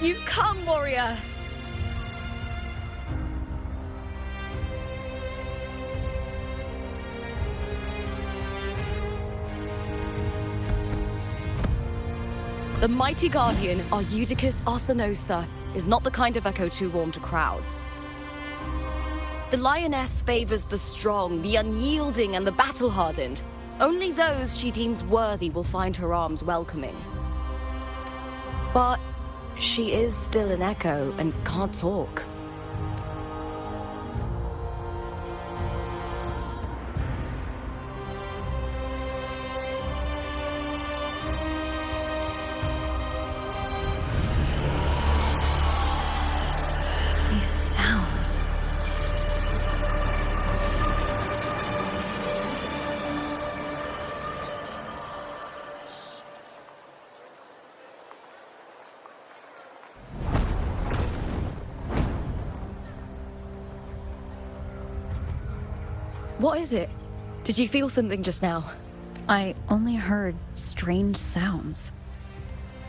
You've come, warrior! The mighty guardian, Arudicus Arsenosa, is not the kind of echo too warm to crowds. The lioness favors the strong, the unyielding, and the battle-hardened. Only those she deems worthy will find her arms welcoming. But she is still an echo and can't talk. These sounds. What is it? Did you feel something just now? I only heard strange sounds.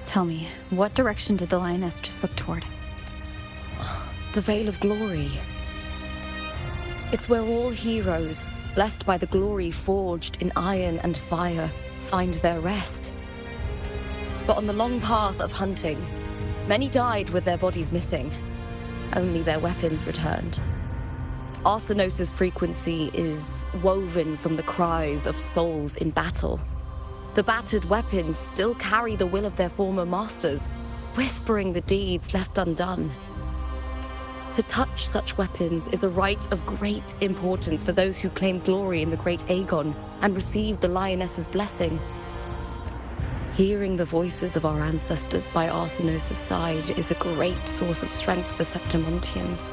Tell me, what direction did the lioness just look toward? The Veil of Glory. It's where all heroes, blessed by the glory forged in iron and fire, find their rest. But on the long path of hunting, many died with their bodies missing. Only their weapons returned. Arsenosa's frequency is woven from the cries of souls in battle. The battered weapons still carry the will of their former masters, whispering the deeds left undone. To touch such weapons is a rite of great importance for those who claim glory in the great Aegon and receive the lioness's blessing. Hearing the voices of our ancestors by Arsenosa's side is a great source of strength for Septimontians.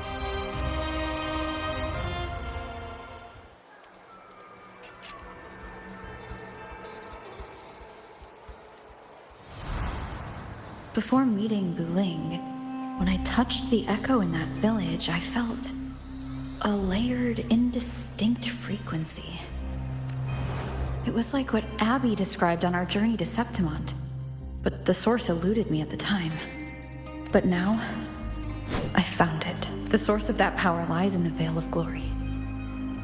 Before meeting Buling, when I touched the echo in that village, I felt a layered, indistinct frequency. It was like what Abby described on our journey to Septimont, but the source eluded me at the time. But now, I found it. The source of that power lies in the Veil of Glory.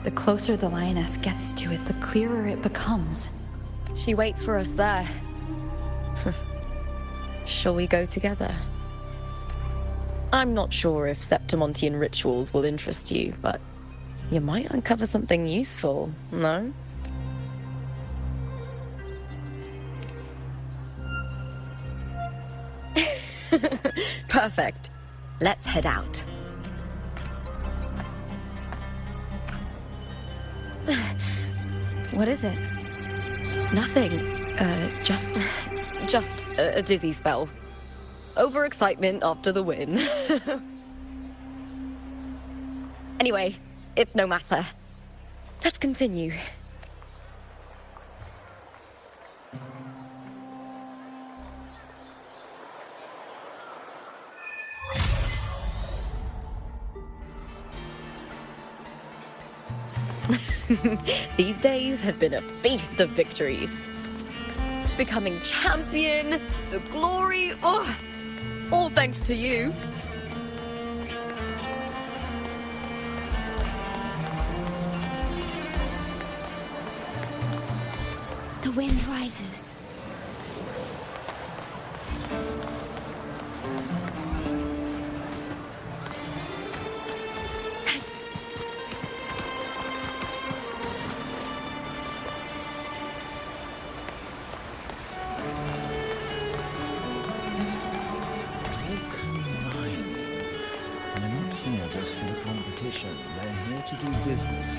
The closer the lioness gets to it, the clearer it becomes. She waits for us there. Shall we go together? I'm not sure if Septimontian rituals will interest you, but you might uncover something useful, no? Perfect. Let's head out. What is it? Nothing. Just a dizzy spell. Overexcitement after the win. Anyway, it's no matter. Let's continue. These days have been a feast of victories. Becoming champion, the glory, all thanks to you. The wind rises. They're here to do business.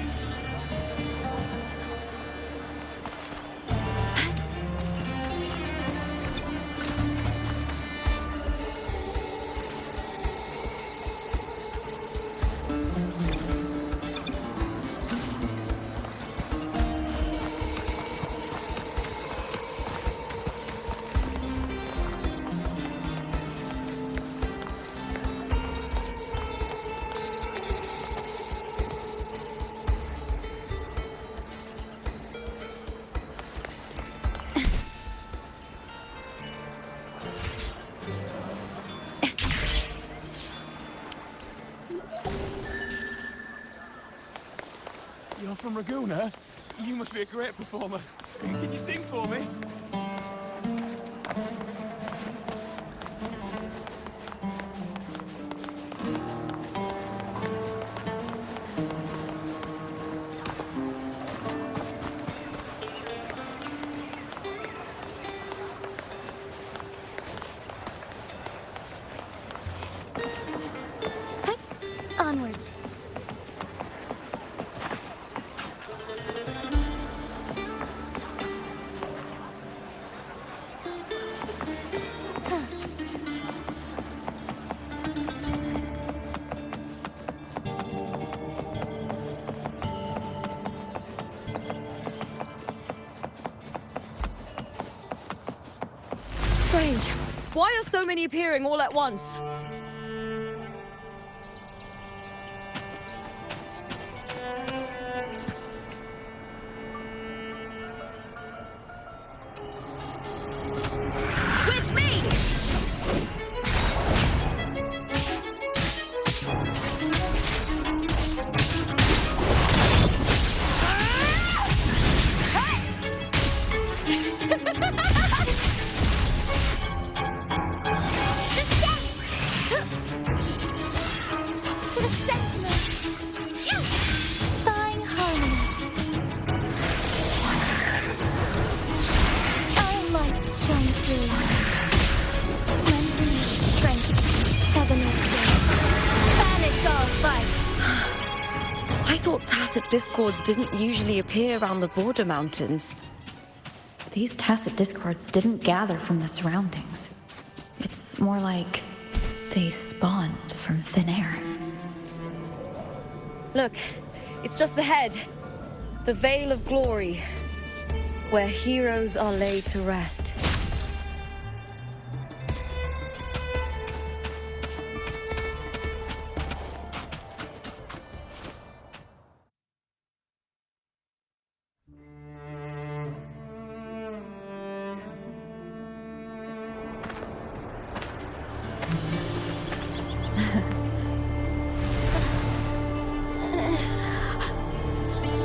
from Raguna? You must be a great performer. Can you sing for me? Onwards. Strange. Why are so many appearing all at once? To the Septimont! Thawing harmony. Our lights shine through. Lend me strength, heavenly flame. Banish all fights. I thought tacit discords didn't usually appear around the border mountains. These tacit discords didn't gather from the surroundings. It's more like they spawned from thin air. Look, it's just ahead. The Veil of Glory, where heroes are laid to rest.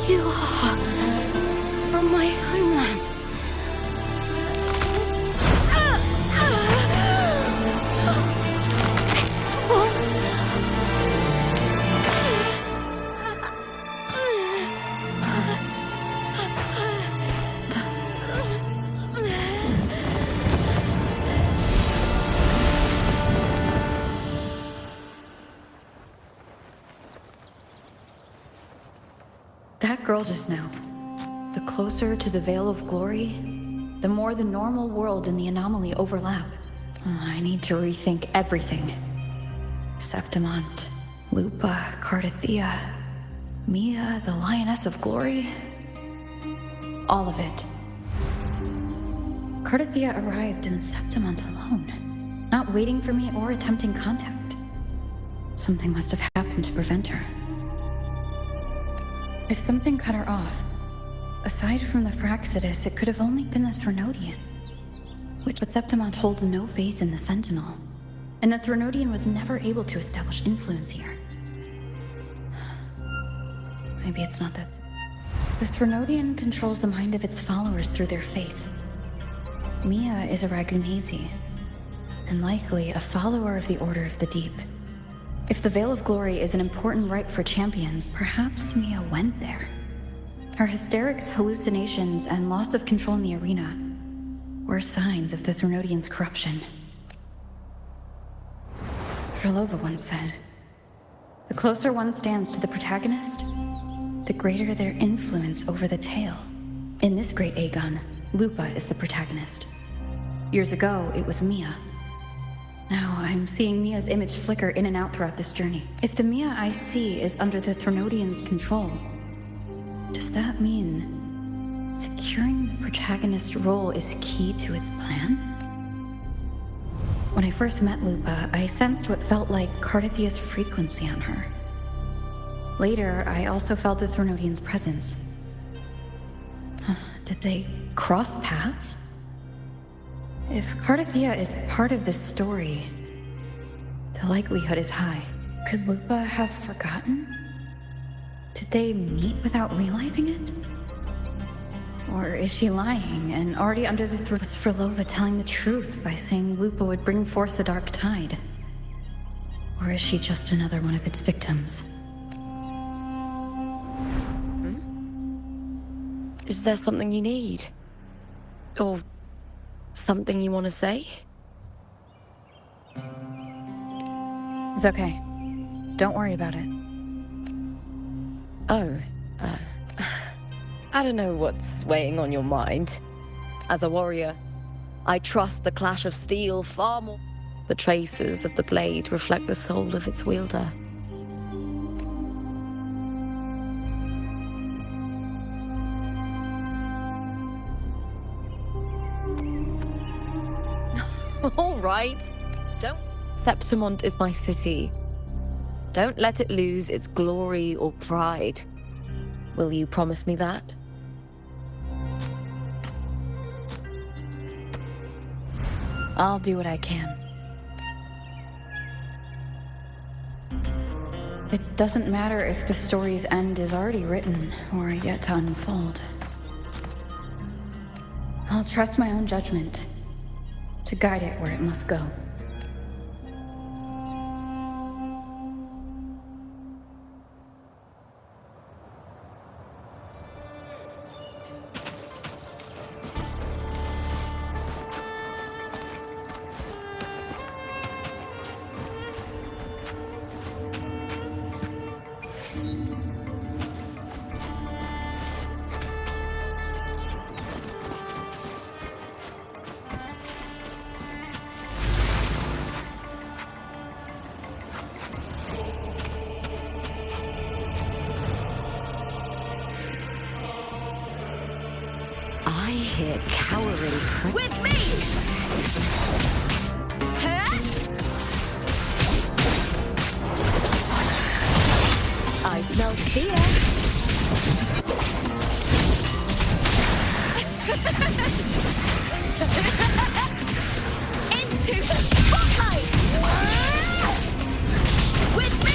You are from my homeland. That girl just now. The closer to the Veil of Glory, the more the normal world and the anomaly overlap. I need to rethink everything. Septimont, Lupa, Cardathia, Mia, the Lioness of Glory. All of it. Cardathia arrived in Septimont alone, not waiting for me or attempting contact. Something must have happened to prevent her. If something cut her off, aside from the Fraxidus, it could have only been the Threnodian. But Septimont holds no faith in the Sentinel, and the Threnodian was never able to establish influence here. Maybe it's not that simple. The Threnodian controls the mind of its followers through their faith. Mia is a Ragunhazi, and likely a follower of the Order of the Deep. If the Veil of Glory is an important rite for champions, perhaps Mia went there. Her hysterics, hallucinations, and loss of control in the arena were signs of the Threnodian's corruption. Krylova once said, "The closer one stands to the protagonist, the greater their influence over the tale." In this great Aegon, Lupa is the protagonist. Years ago, it was Mia. Now I'm seeing Mia's image flicker in and out throughout this journey. If the Mia I see is under the Threnodian's control, does that mean securing the protagonist role is key to its plan? When I first met Lupa, I sensed what felt like Cardathia's frequency on her. Later, I also felt the Threnodian's presence. Did they cross paths? If Cardathia is part of this story, the likelihood is high. Could Lupa have forgotten? Did they meet without realizing it? Or is she lying and already under the throat for Lova telling the truth by saying Lupa would bring forth the dark tide? Or is she just another one of its victims? Is there something you need? Or something you want to say? It's okay. Don't worry about it. Oh, I don't know what's weighing on your mind. As a warrior, I trust the clash of steel far more. The traces of the blade reflect the soul of its wielder. All right. Septimont is my city. Don't let it lose its glory or pride. Will you promise me that? I'll do what I can. It doesn't matter if the story's end is already written or yet to unfold. I'll trust my own judgment to guide it where it must go. I hear cowering with me! I smell fear. Into the spotlight! With me!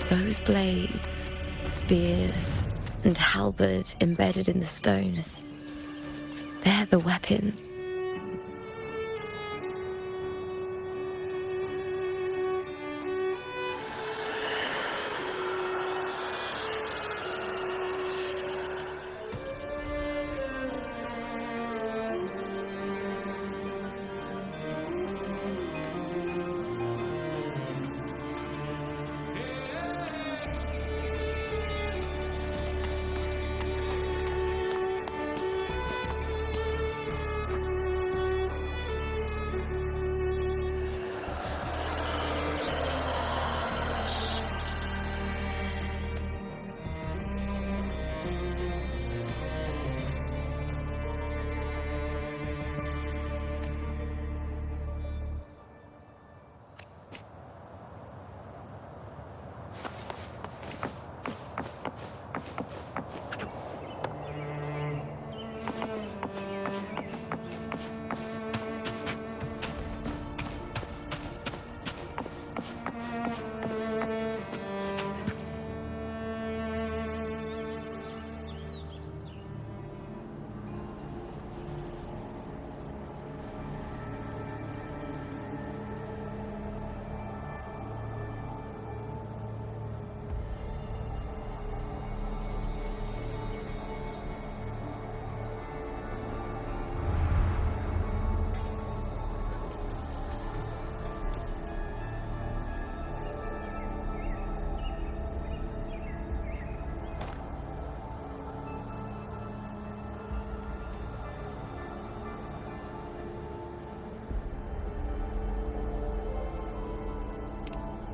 Those blades, spears, and halberd embedded in the stone. They're the weapon.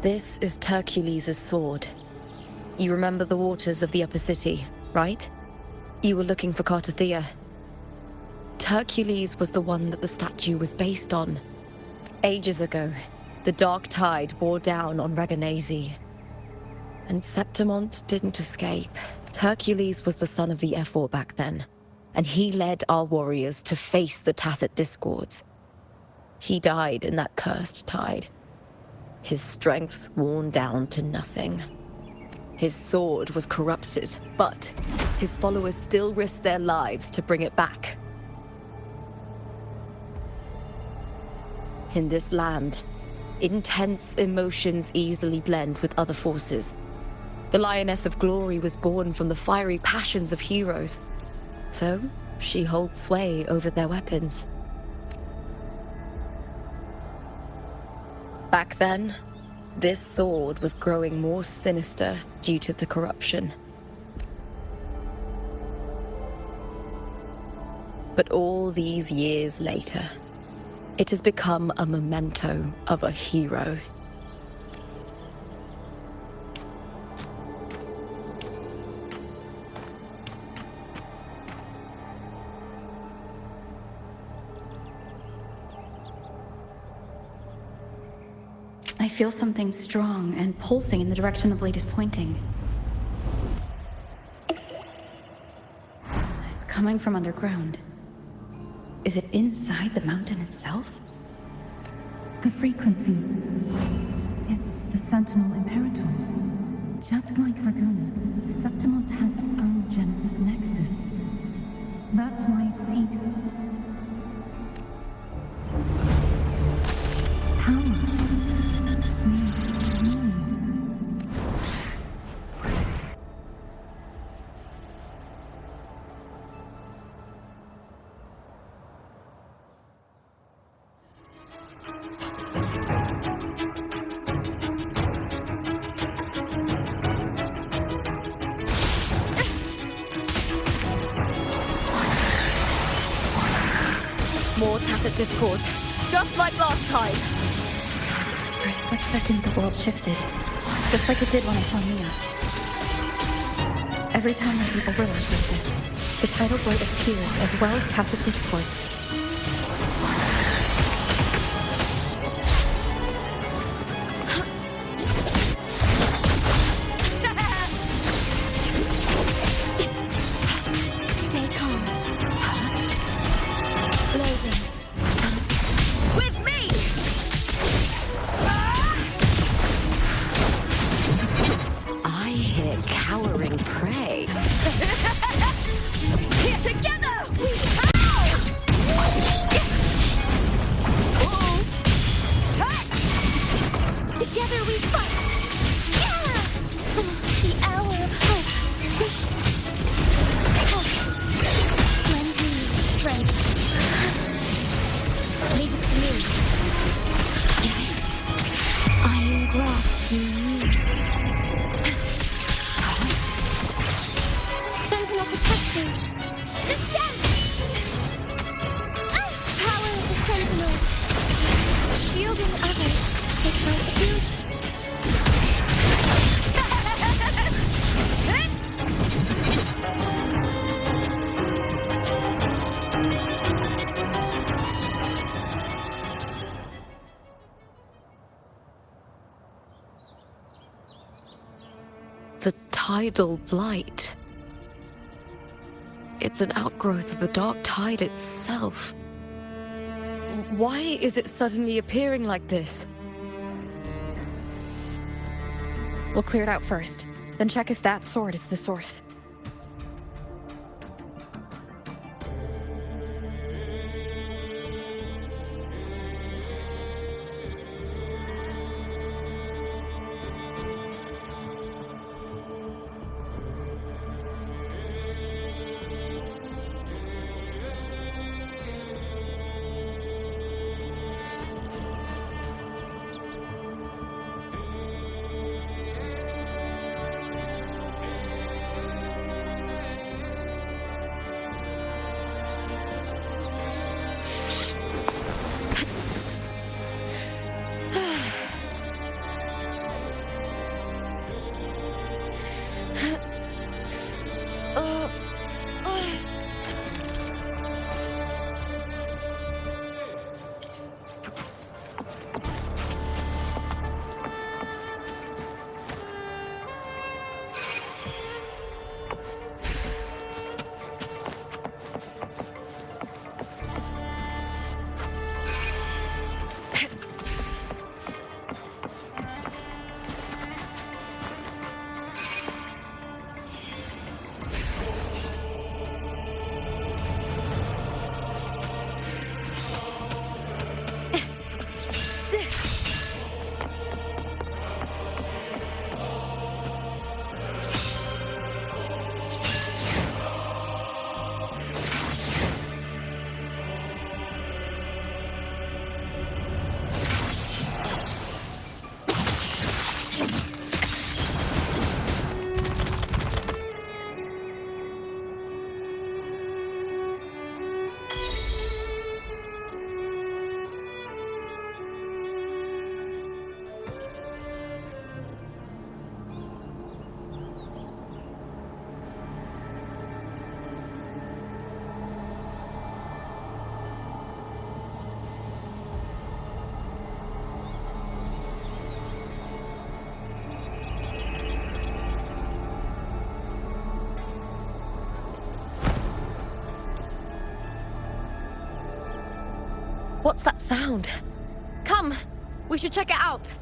This is Hercules' sword. You remember the waters of the upper city, right? You were looking for Cartathea. Hercules was the one that the statue was based on. Ages ago, the dark tide bore down on Reganese. And Septimont didn't escape. Hercules was the son of the Ephor back then, and he led our warriors to face the Tacit Discords. He died in that cursed tide, his strength worn down to nothing. His sword was corrupted, but his followers still risked their lives to bring it back. In this land, intense emotions easily blend with other forces. The Lioness of Glory was born from the fiery passions of heroes, so she holds sway over their weapons. Back then, this sword was growing more sinister due to the corruption. But all these years later, it has become a memento of a hero. I feel something strong and pulsing in the direction the blade is pointing. It's coming from underground. Is it inside the mountain itself? The frequency. It's the Sentinel Imperator. Just like Dragona, Septimont has its own Genesis Nexus. That's why it seeks power. More Tacit Discords, just like last time. For a split second, the world shifted, just like it did when I saw Mia. Every time there's an overlap like this, the tidal blade appears as well as Tacit Discords. Stay calm. Loading. With me! I hear cowering prey. Here together! Together we fight! Yeah! The hour of hope. Lend me your strength. Leave it to me. Iron graft you need. Sentinel protect me. Descent! Power of the Sentinel. Shielding others is my duty. The tidal blight. It's an outgrowth of the dark tide itself. Why is it suddenly appearing like this? We'll clear it out first, then check if that sword is the source. What's that sound? Come, we should check it out.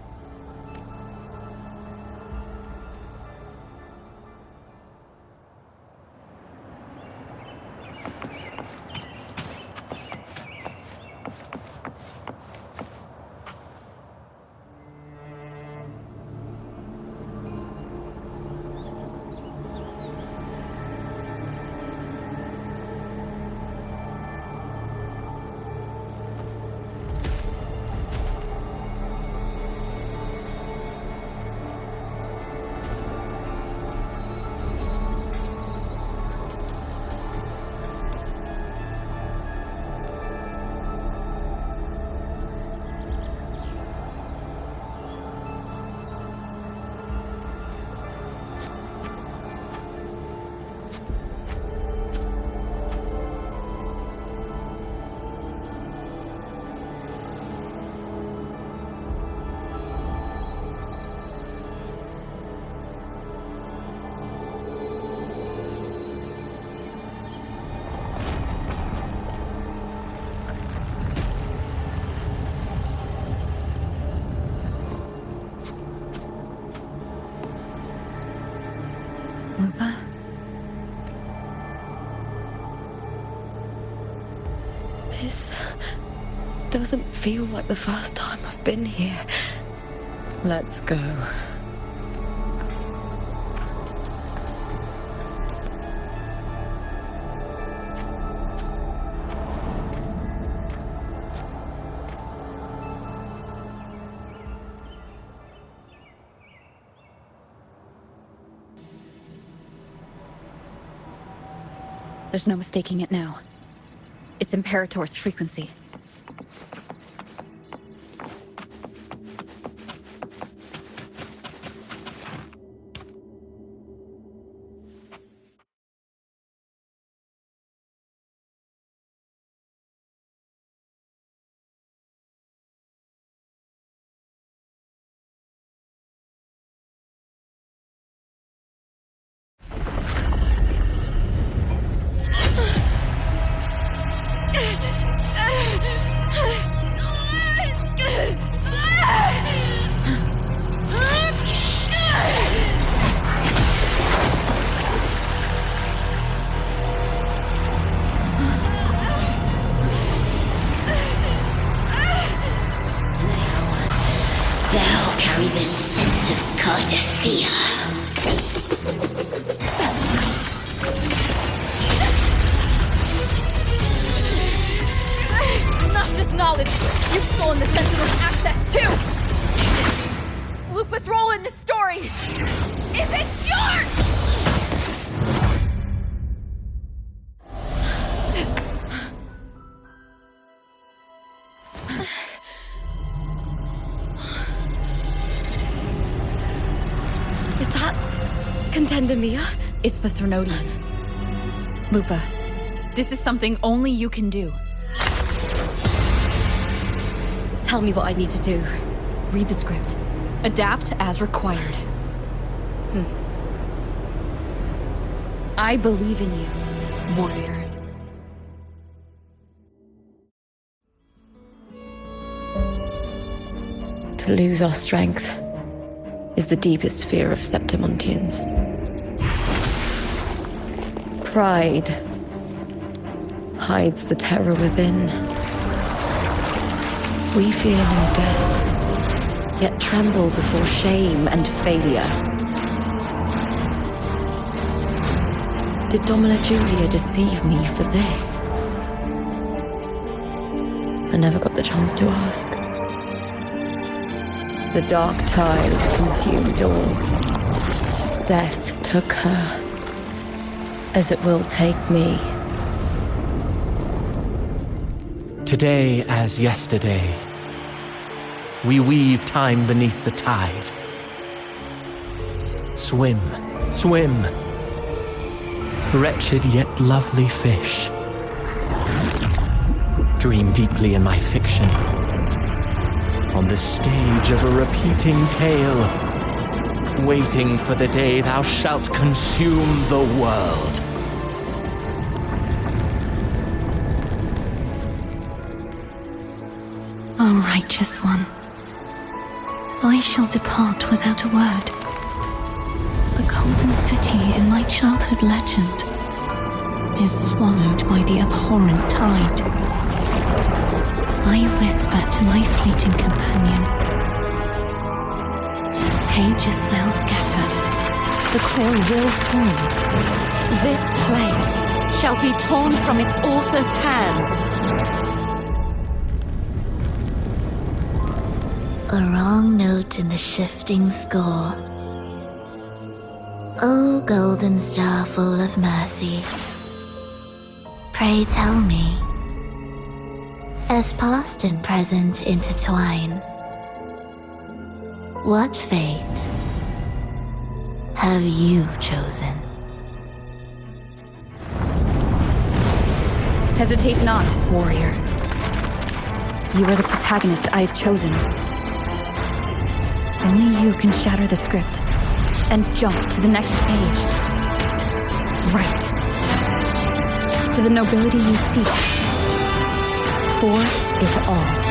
Lupa? This doesn't feel like the first time I've been here. Let's go. There's no mistaking it now. It's Imperator's frequency. Thou carry the scent of Cardathea. Not just knowledge, you've stolen the Sentinel's access too! Lupa's role in this story isn't yours! Is that Contender Mia? It's the Threnodian. Lupa, this is something only you can do. Tell me what I need to do. Read the script. Adapt as required. I believe in you, warrior. To lose our strength is the deepest fear of Septimontians. Pride hides the terror within. We fear no death, yet tremble before shame and failure. Did Domina Julia deceive me for this? I never got the chance to ask. The dark tide consumed all. Death took her, as it will take me. Today as yesterday, we weave time beneath the tide. Swim, swim, wretched yet lovely fish. Dream deeply in my fiction, on the stage of a repeating tale, waiting for the day thou shalt consume the world. Righteous One, I shall depart without a word. The golden city in my childhood legend is swallowed by the abhorrent tide. I whisper to my fleeting companion. Pages will scatter, the quill will fall. This play shall be torn from its author's hands. A wrong note in the shifting score. O golden star full of mercy, pray tell me, as past and present intertwine, what fate have you chosen? Hesitate not, warrior. You are the protagonist I have chosen. Only you can shatter the script and jump to the next page. Right. For the nobility you seek. For it all.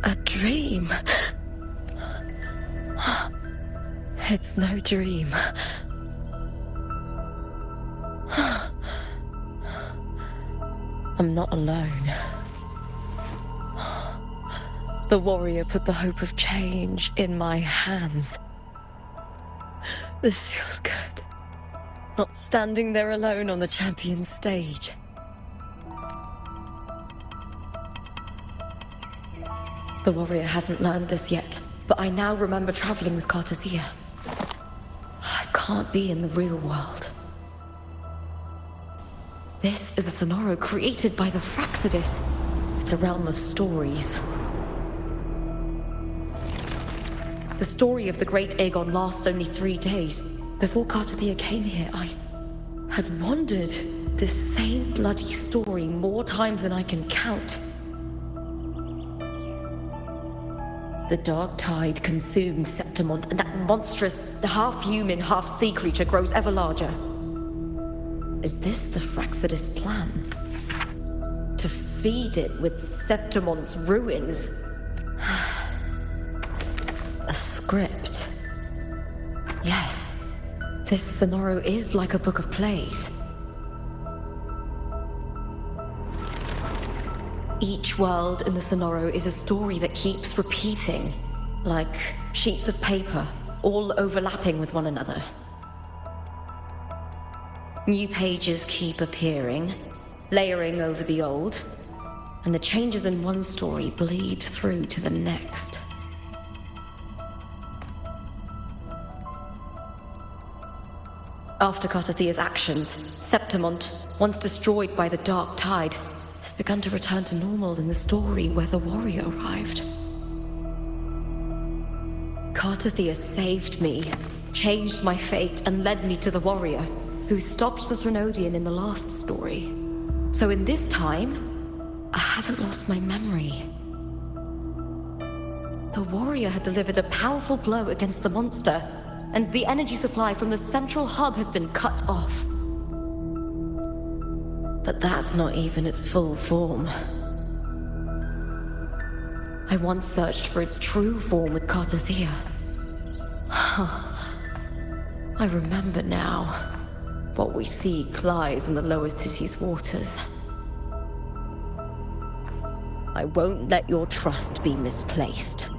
A dream. It's no dream. I'm not alone. The warrior put the hope of change in my hands. This feels good. Not standing there alone on the champion stage. The warrior hasn't learned this yet, but I now remember traveling with Cartathea. I can't be in the real world. This is a Sonoro created by the Fraxidus. It's a realm of stories. The story of the Great Aegon lasts only 3 days. Before Cartathea came here, I had wandered this same bloody story more times than I can count. The dark tide consumed Septimont, and that monstrous, half-human, half-sea creature grows ever larger. Is this the Fraxidus plan? To feed it with Septimont's ruins? A script. Yes, this Sonoro is like a book of plays. Each world in the Sonoro is a story that keeps repeating, like sheets of paper, all overlapping with one another. New pages keep appearing, layering over the old, and the changes in one story bleed through to the next. After Cartathea's actions, Septimont, once destroyed by the dark tide, has begun to return to normal in the story where the warrior arrived. Cartathea saved me, changed my fate, and led me to the warrior, who stopped the Threnodian in the last story. So in this time, I haven't lost my memory. The warrior had delivered a powerful blow against the monster, and the energy supply from the central hub has been cut off. But that's not even its full form. I once searched for its true form with Cartothea. I remember now. What we see lies in the lower city's waters. I won't let your trust be misplaced.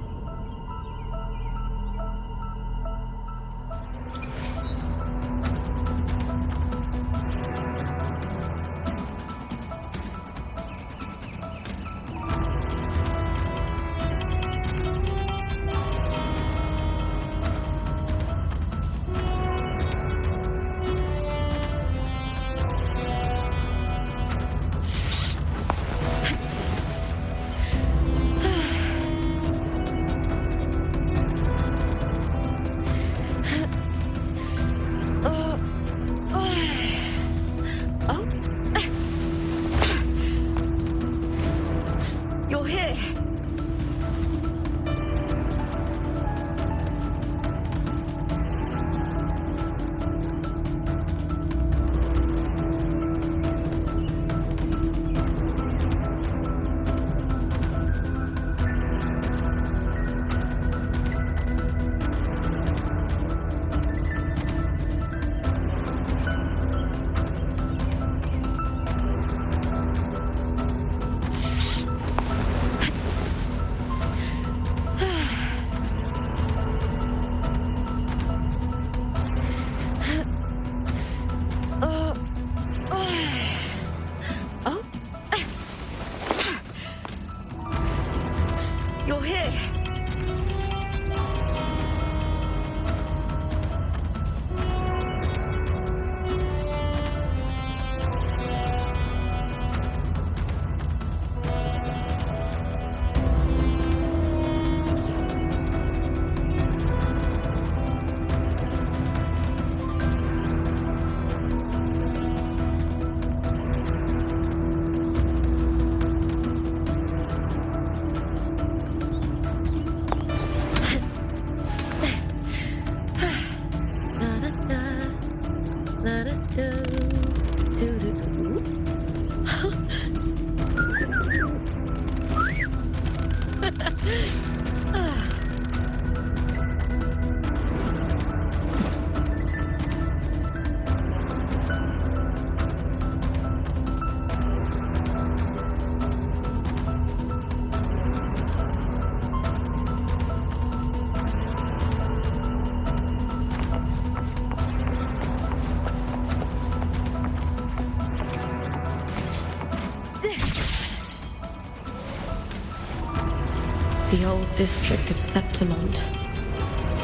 The old district of Septimont,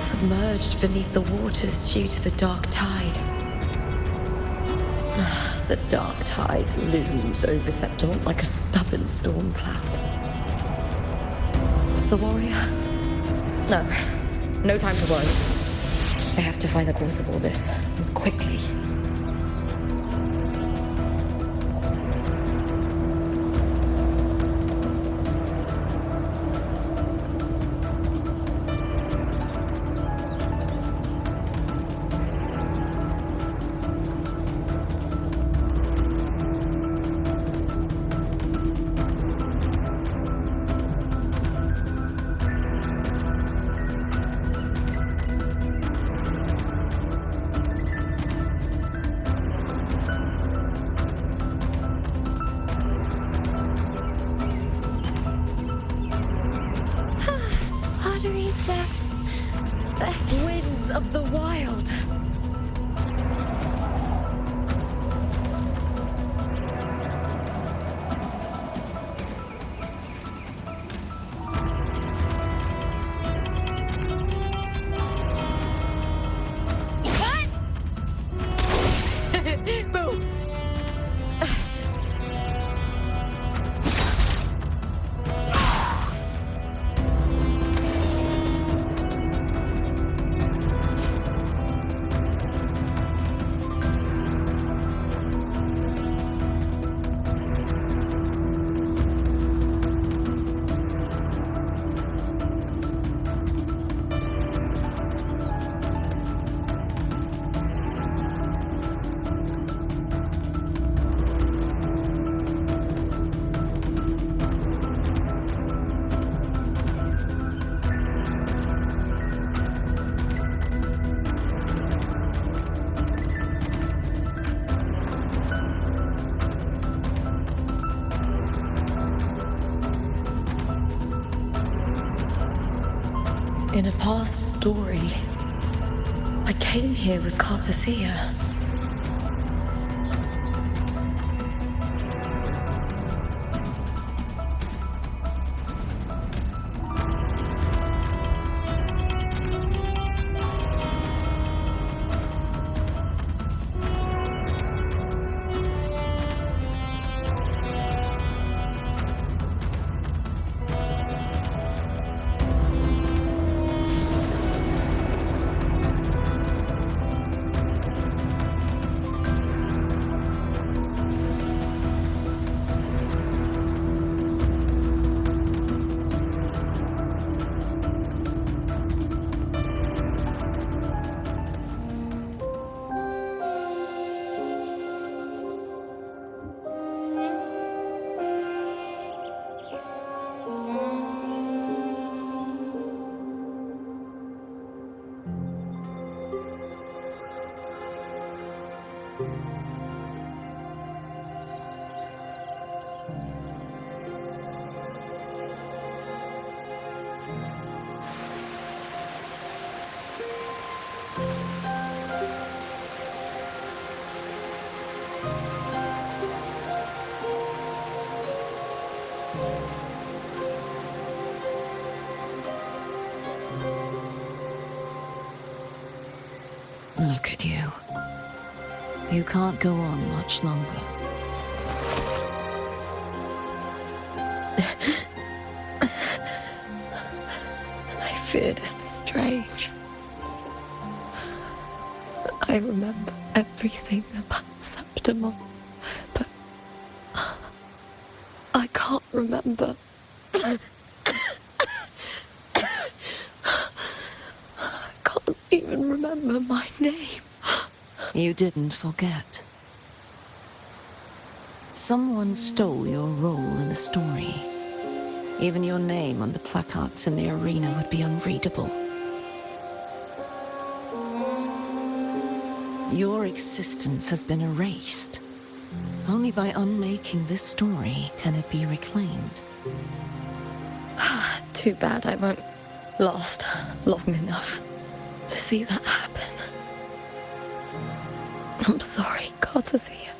submerged beneath the waters due to the dark tide. The dark tide looms over Septimont like a stubborn storm cloud. Is the warrior? No time to worry. I have to find the cause of all this, and quickly. In a past story, I came here with Cartothea. Look at you. You can't go on much longer. I feared it's strange. I remember everything about Septimont, but I can't remember. I can't even remember my name. You didn't forget. Someone stole your role in the story. Even your name on the placards in the arena would be unreadable. Your existence has been erased. Only by unmaking this story can it be reclaimed. Too bad I won't last long enough to see that happen. I'm sorry, Cartothea.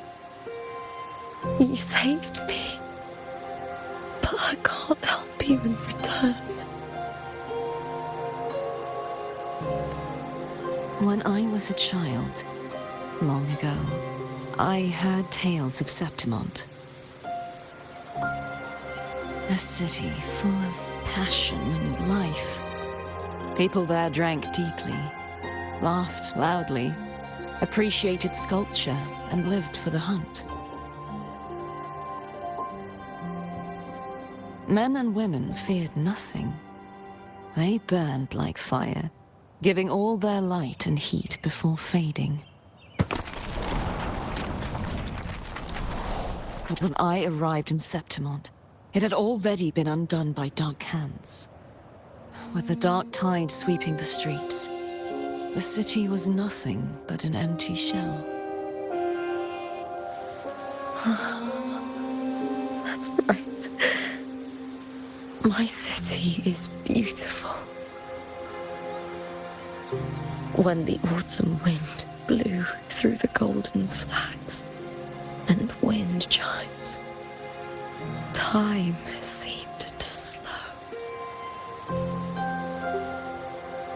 You saved me, but I can't help you in return. When I was a child, long ago, I heard tales of Septimont. A city full of passion and life. People there drank deeply, laughed loudly, appreciated sculpture, and lived for the hunt. Men and women feared nothing. They burned like fire, giving all their light and heat before fading. But when I arrived in Septimont, it had already been undone by dark hands. With the dark tide sweeping the streets, the city was nothing but an empty shell. That's right. My city is beautiful. When the autumn wind blew through the golden flags and wind chimes, time seemed to slow.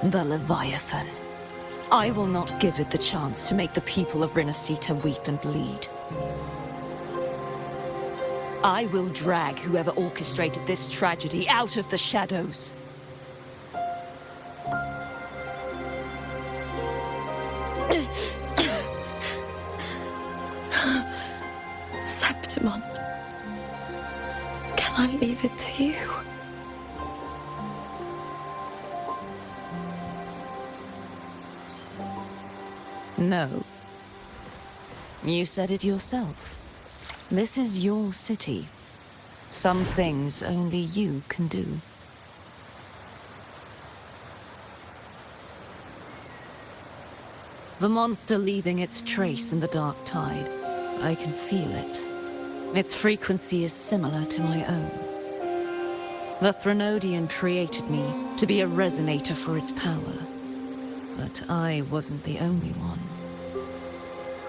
The Leviathan. I will not give it the chance to make the people of Rinasita weep and bleed. I will drag whoever orchestrated this tragedy out of the shadows. Septimont. Can I leave it to you? No. You said it yourself. This is your city. Some things only you can do. The monster leaving its trace in the dark tide. I can feel it. Its frequency is similar to my own. The Threnodian created me, to be a resonator for its power. But I wasn't the only one.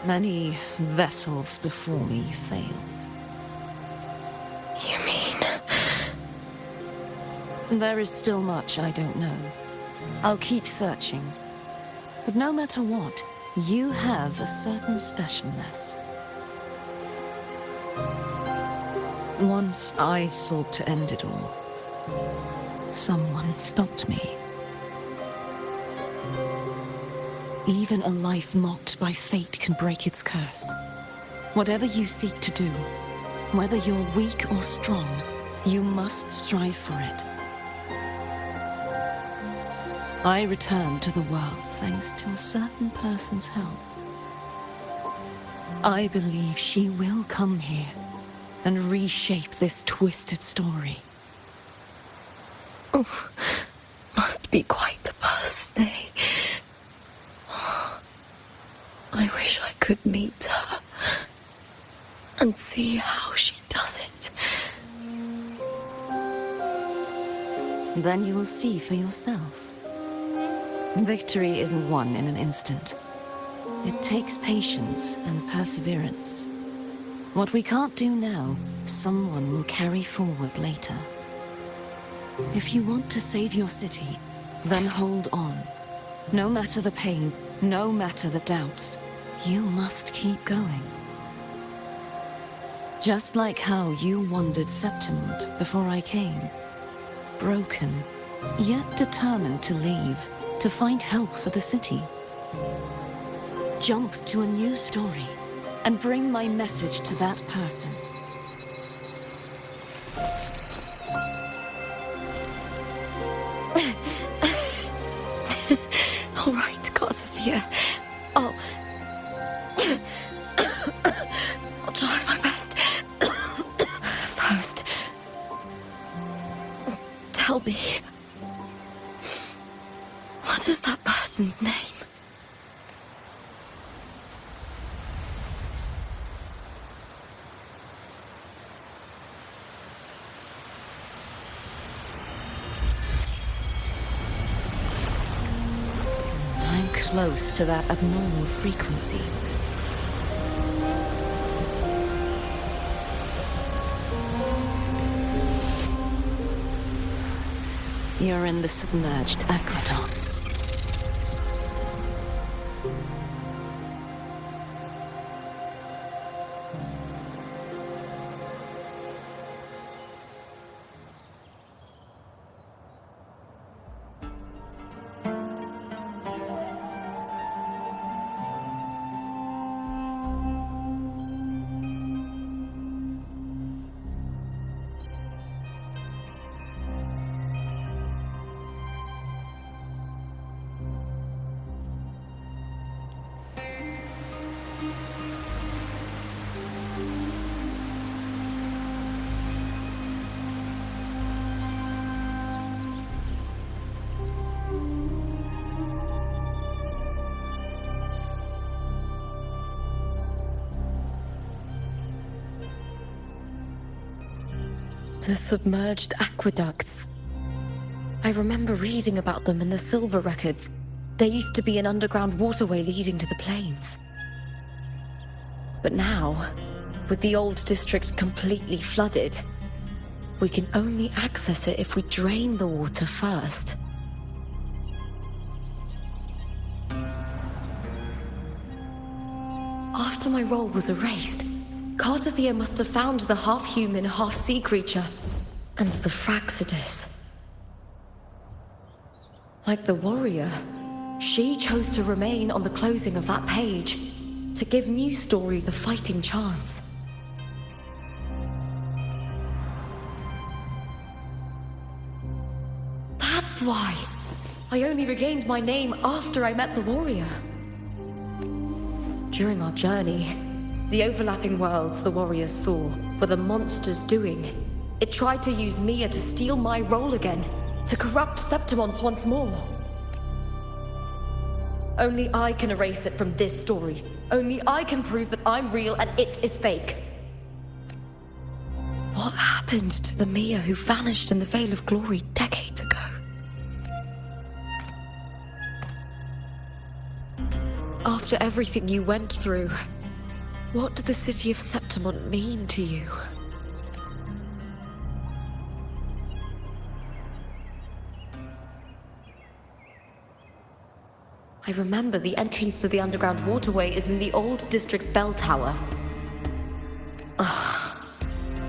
Many vessels before me failed. You mean? There is still much I don't know. I'll keep searching. But no matter what, you have a certain specialness. Once I sought to end it all. Someone stopped me. Even a life mocked by fate can break its curse. Whatever you seek to do, whether you're weak or strong, you must strive for it. I returned to the world thanks to a certain person's help. I believe she will come here and reshape this twisted story. Oh, must be quite the person, eh? I wish I could meet her and see how she does it. Then you will see for yourself. Victory isn't won in an instant. It takes patience and perseverance. What we can't do now, someone will carry forward later. If you want to save your city, then hold on. No matter the pain, no matter the doubts, you must keep going. Just like how you wandered Septimont before I came. Broken, yet determined to leave, to find help for the city. Jump to a new story and bring my message to that person. All right, Garcia. I'll try my best. First, tell me, what is that person's name? I'm close to that abnormal frequency. You're in the submerged aqueducts. The submerged aqueducts. I remember reading about them in the silver records. There used to be an underground waterway leading to the plains. But now, with the old district completely flooded, we can only access it if we drain the water first. After my role was erased, Cartathea must have found the half-human, half-sea creature, and the Fraxidus. Like the warrior, she chose to remain on the closing of that page, to give new stories a fighting chance. That's why I only regained my name after I met the warrior. During our journey, the overlapping worlds the warriors saw were the monsters doing. It tried to use Mia to steal my role again, to corrupt Septimont once more. Only I can erase it from this story. Only I can prove that I'm real and it is fake. What happened to the Mia who vanished in the Veil of Glory decades ago? After everything you went through, what did the city of Septimont mean to you? I remember the entrance to the underground waterway is in the old district's bell tower. Ah,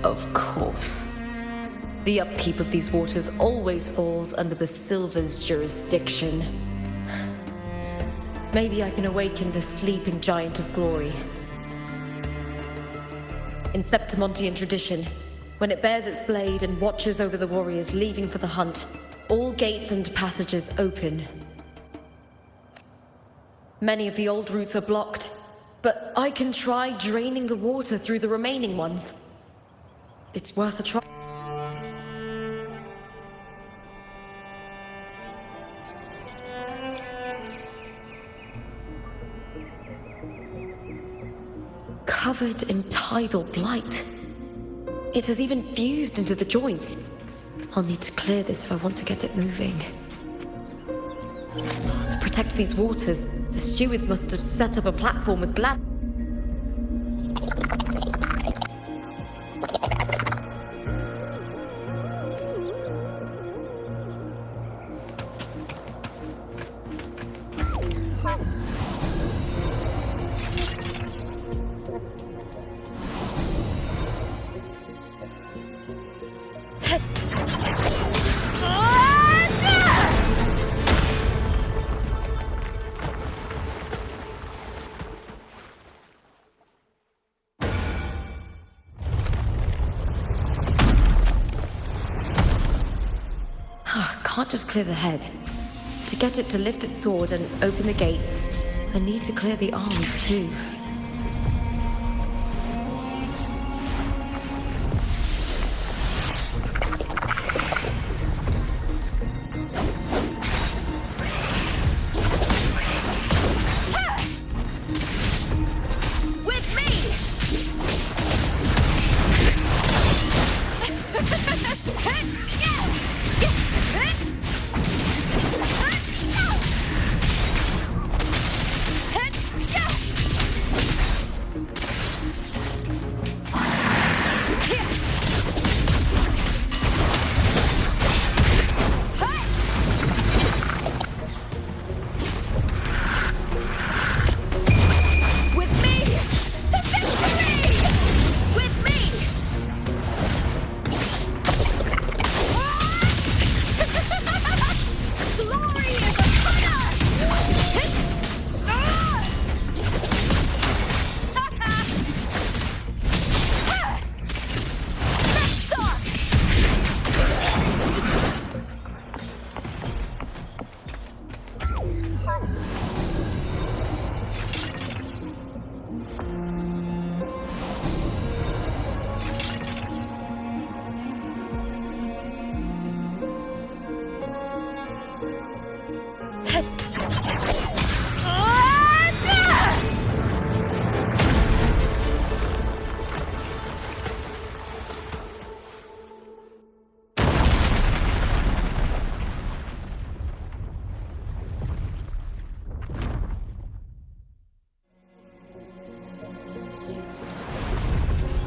of course. The upkeep of these waters always falls under the Silver's jurisdiction. Maybe I can awaken the sleeping giant of glory. In Septimontian tradition, when it bears its blade and watches over the warriors leaving for the hunt, all gates and passages open. Many of the old routes are blocked, but I can try draining the water through the remaining ones. It's worth a try. Covered in tidal blight. It has even fused into the joints. I'll need to clear this if I want to get it moving. To protect these waters, the stewards must have set up a platform with glad. Can't just clear the head. To get it to lift its sword and open the gates, I need to clear the arms too.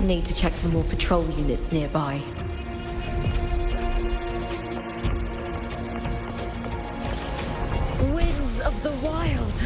Need to check for more patrol units nearby. Winds of the wild!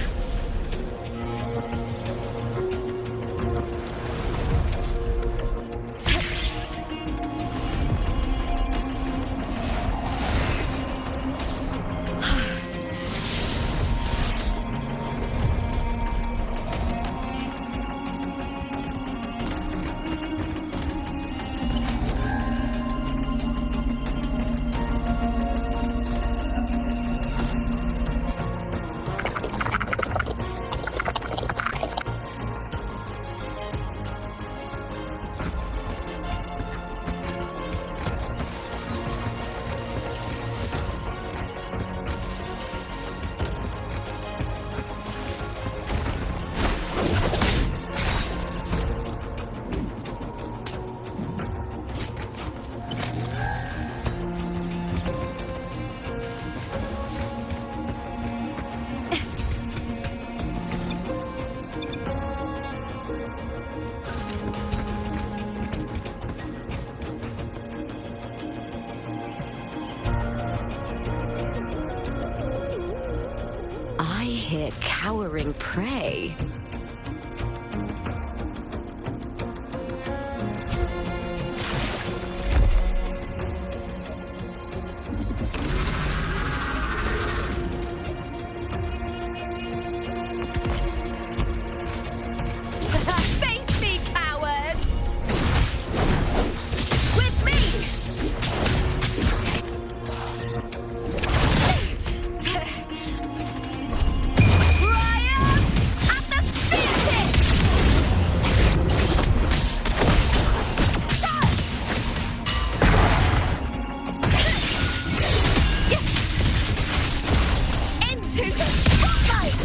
mere cowering prey. Face me, coward! With me! Triumph at the theater! Into the spotlight!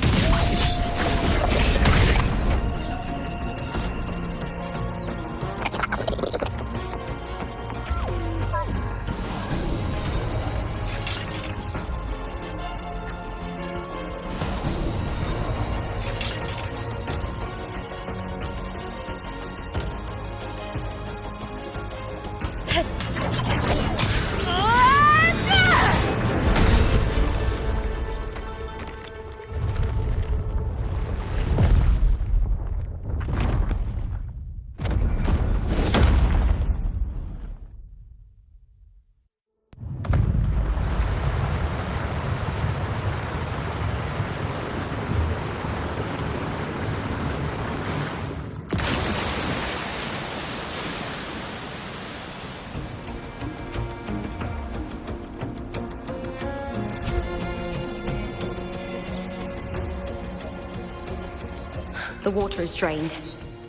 The water is drained.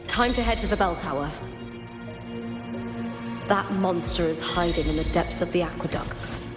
Time to head to the bell tower. That monster is hiding in the depths of the aqueducts.